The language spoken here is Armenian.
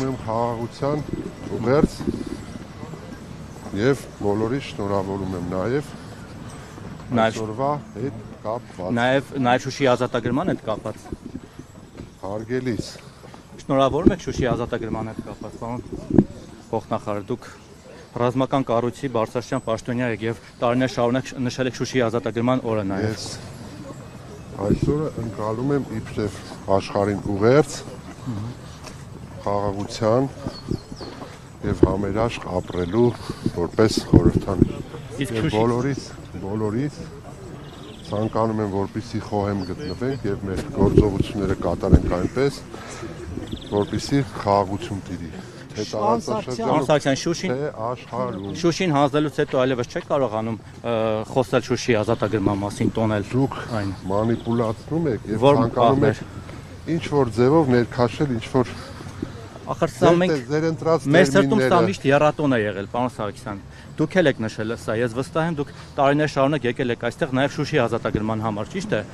եմ խաղաղության ուղերձ եւ բոլորի շնորհավորում եմ նաեւ այսօրվա հետ կապված։ Նաեւ Շուշիի ազատագրման հետ կապված։ Հարգելիս։ Շնորհավորում եք Շուշիի ազատագրման հետ կապված, պարոն փոխնախարար, դուք ռազմական կառույցի բարձրաստիճան պաշտոնյա եք եւ տարիներ շարունակ նշել եք Շուշիի ազատագրման օրը նաեւ։ Ես այսօրը ընկալում եմ իբրև աշխարհին ուղերձ խաղաղության եւ համերաշխ ապրելու որպես խորհրդան։ Բոլորիս ցանկանում եմ, որպեսզի խոհեմ գտնվենք եւ մեր գործողությունները կատարենք այնպես, որպեսզի խաղաղություն տիրի։ Թե տարածաշրջանում, թե աշխարհում։ Շուշին հանձնելուց հետո այլևս չեք կարողանում խոսել Շուշիի ազատագրման մասին, տոնել դուք այն մանիպուլացնում եք եւ ցանկանում եք ինչ որ ձևով ներքաշել, ինչ որ ախր սա մենք մեր սրտում սա միշտ եռատոն է եղել, պարոն Սարգսյան։ Դուք էլ եք նշել սա, ես վստահ եմ դուք տարիներ շարունակ եկել եք այստեղ նաև Շուշիի ազատագրման համար, ճիշտ է։